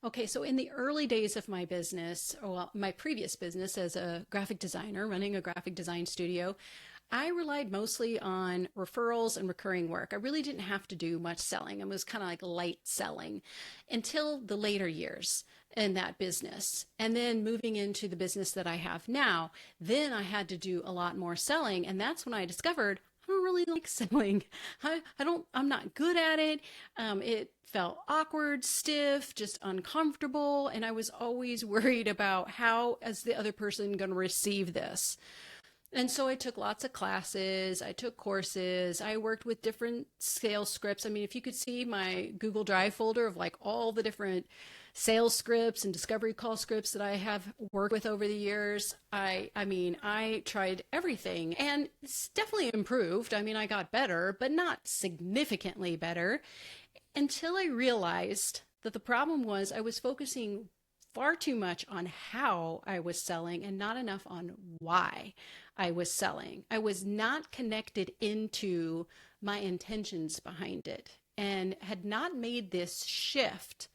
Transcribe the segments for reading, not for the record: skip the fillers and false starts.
Okay, so in the early days of my business, or well, my previous business as a graphic designer, running a graphic design studio, I relied mostly on referrals and recurring work. I really didn't have to do much selling. It was kind of like light selling until the later years in that business. And then moving into the business that I have now, then I had to do a lot more selling. And that's when I discovered I don't really like selling. I'm not good at it. It felt awkward, stiff, just uncomfortable. And I was always worried about how is the other person going to receive this. And so I took lots of classes, I took courses, I worked with different sales scripts. I mean, if you could see my Google Drive folder of like all the different sales scripts and discovery call scripts that I have worked with over the years, I mean, I tried everything and it's definitely improved. I mean, I got better, but not significantly better until I realized that the problem was I was focusing far too much on how I was selling and not enough on why I was selling. I was not connected into my intentions behind it and had not made this shift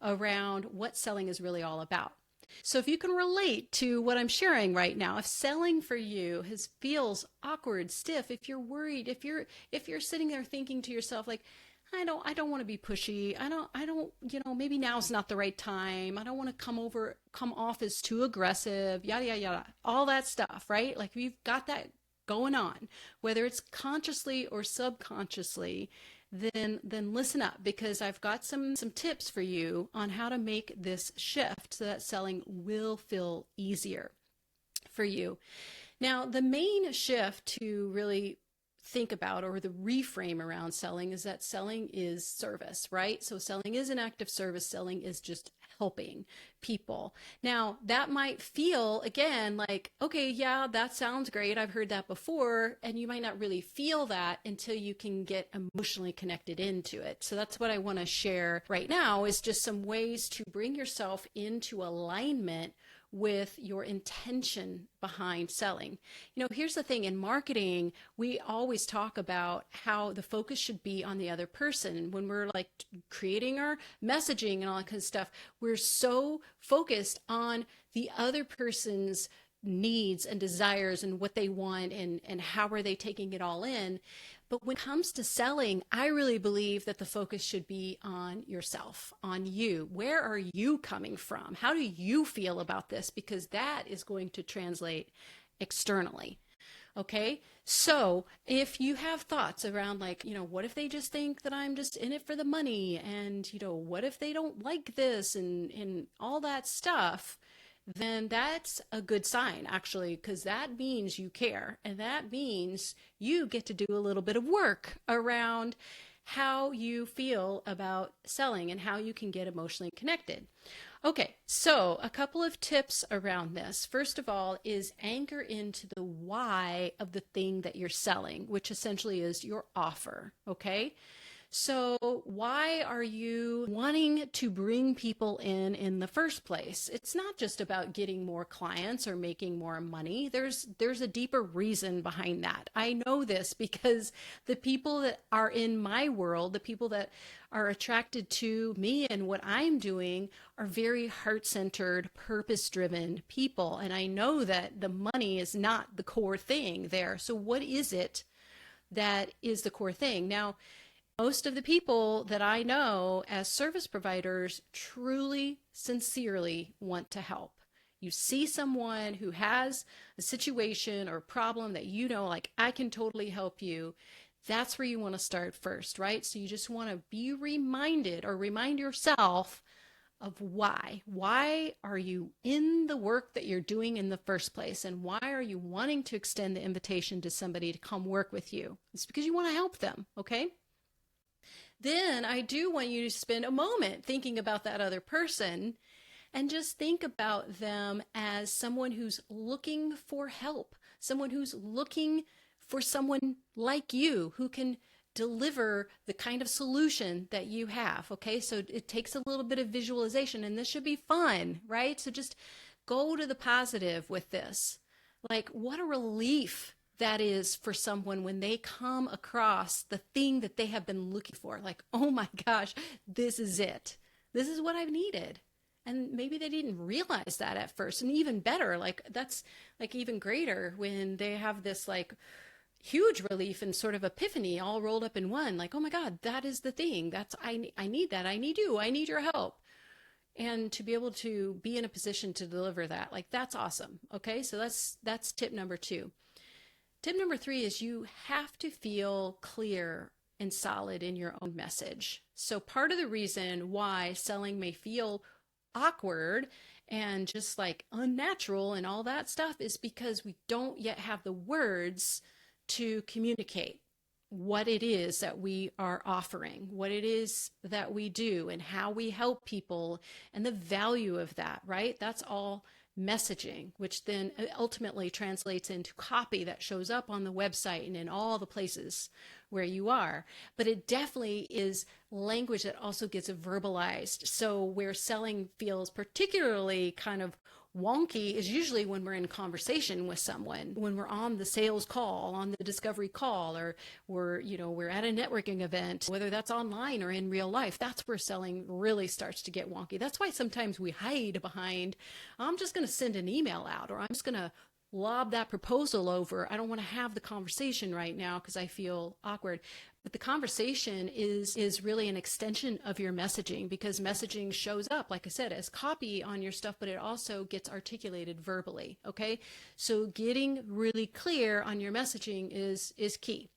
around what selling is really all about. So if you can relate to what I'm sharing right now, if selling for you has feels awkward, stiff, if you're worried, if you're sitting there thinking to yourself like, I don't want to be pushy. I don't, maybe now's not the right time. I don't want to come off as too aggressive, yada, yada, yada, all that stuff, right? Like we've got that going on, whether it's consciously or subconsciously, then listen up because I've got some tips for you on how to make this shift so that selling will feel easier for you. Now, the main shift to really think about or the reframe around selling is that selling is service, right? So selling is an act of service. Selling is just helping people. Now, that might feel again like, okay, yeah, that sounds great. I've heard that before. And you might not really feel that until you can get emotionally connected into it. So that's what I want to share right now is just some ways to bring yourself into alignment with your intention behind selling. Here's the thing in marketing, we always talk about how the focus should be on the other person. When we're like creating our messaging and all that kind of stuff, we're so focused on the other person's needs and desires and what they want and how are they taking it all in. But when it comes to selling, I really believe that the focus should be on yourself, on you. Where are you coming from? How do you feel about this? Because that is going to translate externally. Okay. So if you have thoughts around like, what if they just think that I'm just in it for the money? And, what if they don't like this and all that stuff? Then that's a good sign, actually, because that means you care. And that means you get to do a little bit of work around how you feel about selling and how you can get emotionally connected. Okay, so a couple of tips around this. First of all, is anchor into the why of the thing that you're selling, which essentially is your offer. Okay. So why are you wanting to bring people in the first place? It's not just about getting more clients or making more money. There's a deeper reason behind that. I know this because the people that are in my world, the people that are attracted to me and what I'm doing are very heart-centered, purpose-driven people. And I know that the money is not the core thing there. So what is it that is the core thing? Now, most of the people that I know as service providers truly, sincerely want to help. You see someone who has a situation or problem that like, I can totally help you. That's where you want to start first, right? So you just want to be reminded or remind yourself of why. Why are you in the work that you're doing in the first place? And why are you wanting to extend the invitation to somebody to come work with you? It's because you want to help them, okay? Then I do want you to spend a moment thinking about that other person and just think about them as someone who's looking for help, someone who's looking for someone like you who can deliver the kind of solution that you have. Okay, so it takes a little bit of visualization and this should be fun, right? So just go to the positive with this. Like, what a relief that is for someone when they come across the thing that they have been looking for. Like, oh my gosh, this is it. This is what I've needed. And maybe they didn't realize that at first. And even better, like that's like even greater when they have this like huge relief and sort of epiphany all rolled up in one. Like, oh my God, that is the thing. That's, I need that. I need you. I need your help. And to be able to be in a position to deliver that, like that's awesome. Okay. So that's tip number 2. Tip number 3 is you have to feel clear and solid in your own message. So part of the reason why selling may feel awkward and just like unnatural and all that stuff is because we don't yet have the words to communicate what it is that we are offering, what it is that we do, and how we help people, and the value of that, right? That's all messaging, which then ultimately translates into copy that shows up on the website and in all the places where you are. But it definitely is language that also gets verbalized. So where selling feels particularly kind of wonky is usually when we're in conversation with someone, when we're on the sales call, on the discovery call, or we're at a networking event, whether that's online or in real life. That's where selling really starts to get wonky. That's why sometimes we hide behind, I'm just going to send an email out, or I'm just going to lob that proposal over. I don't want to have the conversation right now because I feel awkward. But the conversation is really an extension of your messaging, because messaging shows up, like I said, as copy on your stuff, but it also gets articulated verbally. Okay. So getting really clear on your messaging is key.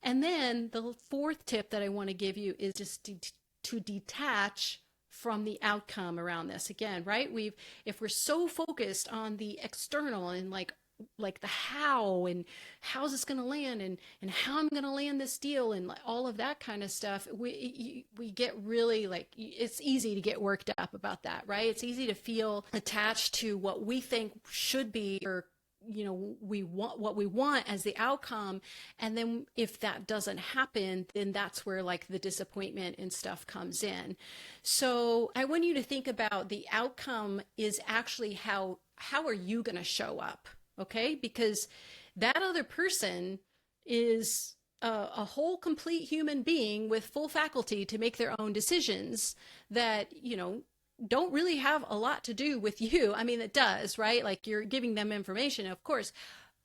And then the 4th tip that I want to give you is just to detach from the outcome around this. Again, right? If we're so focused on the external and like the how and how's this going to land and how I'm going to land this deal and like all of that kind of stuff, we get really like, it's easy to get worked up about that, right? It's easy to feel attached to what we think should be, or we want what we want as the outcome. And then if that doesn't happen, then that's where like the disappointment and stuff comes in. So I want you to think about the outcome is actually how are you going to show up? Okay. Because that other person is a whole complete human being with full faculty to make their own decisions that, don't really have a lot to do with you. I mean, it does, right? Like you're giving them information, of course,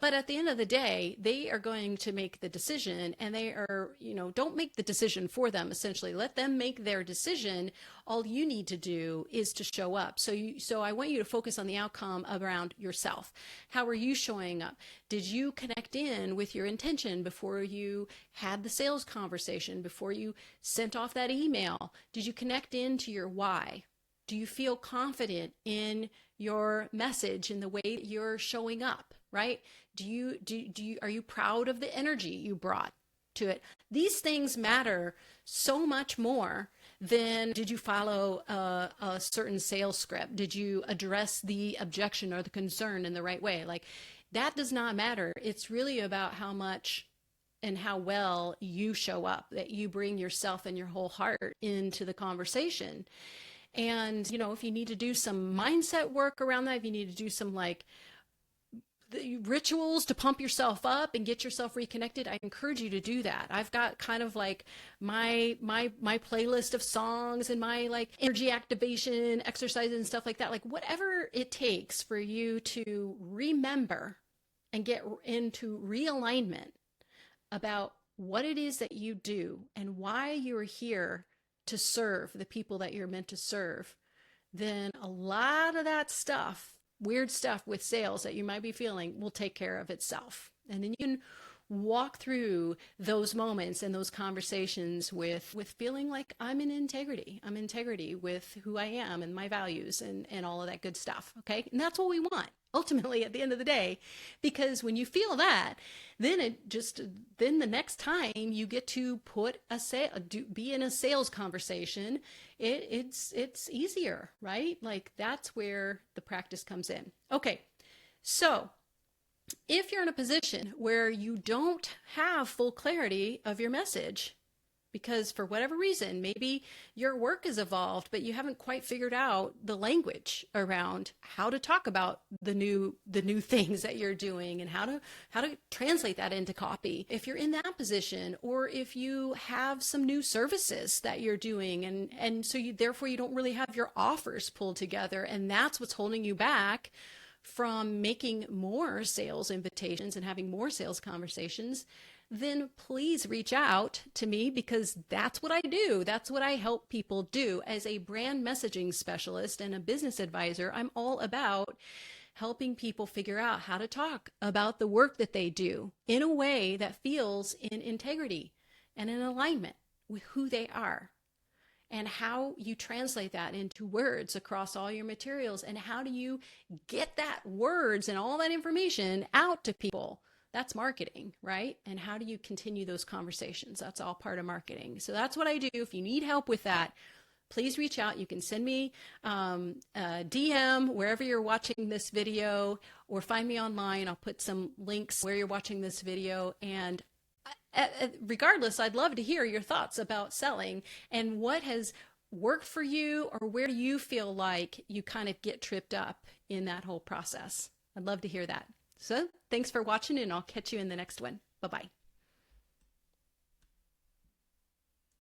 but at the end of the day, they are going to make the decision, and they are, don't make the decision for them, essentially. Let them make their decision. All you need to do is to show up. So I want you to focus on the outcome around yourself. How are you showing up? Did you connect in with your intention before you had the sales conversation, before you sent off that email? Did you connect into your why? Do you feel confident in your message, in the way that you're showing up, right? Are you proud of the energy you brought to it? These things matter so much more than did you follow a certain sales script? Did you address the objection or the concern in the right way? Like that does not matter. It's really about how much and how well you show up, that you bring yourself and your whole heart into the conversation. And, if you need to do some mindset work around that, if you need to do some like the rituals to pump yourself up and get yourself reconnected, I encourage you to do that. I've got kind of like my playlist of songs and my like energy activation exercises and stuff like that. Like whatever it takes for you to remember and get into realignment about what it is that you do and why you're here to serve the people that you're meant to serve, then a lot of that stuff, weird stuff with sales that you might be feeling, will take care of itself. And then you can walk through those moments and those conversations with feeling like I'm in integrity. I'm in integrity with who I am and my values and all of that good stuff. Okay. And that's what we want ultimately at the end of the day, because when you feel that, then then the next time you get to be in a sales conversation, it's easier, right? Like that's where the practice comes in. Okay. So if you're in a position where you don't have full clarity of your message, because for whatever reason, maybe your work has evolved, but you haven't quite figured out the language around how to talk about the new things that you're doing and how to translate that into copy. If you're in that position, or if you have some new services that you're doing, and so therefore you don't really have your offers pulled together, and that's what's holding you back from making more sales invitations and having more sales conversations, then please reach out to me, because that's what I do. That's what I help people do. As a brand messaging specialist and a business advisor, I'm all about helping people figure out how to talk about the work that they do in a way that feels in integrity and in alignment with who they are, and how you translate that into words across all your materials, and how do you get that words and all that information out to people. That's marketing, right? And how do you continue those conversations? That's all part of marketing. So that's what I do. If you need help with that, please reach out. You can send me a DM wherever you're watching this video, or find me online. I'll put some links where you're watching this video. And regardless, I'd love to hear your thoughts about selling and what has worked for you, or where do you feel like you kind of get tripped up in that whole process. I'd love to hear that. So thanks for watching, and I'll catch you in the next one. Bye-bye.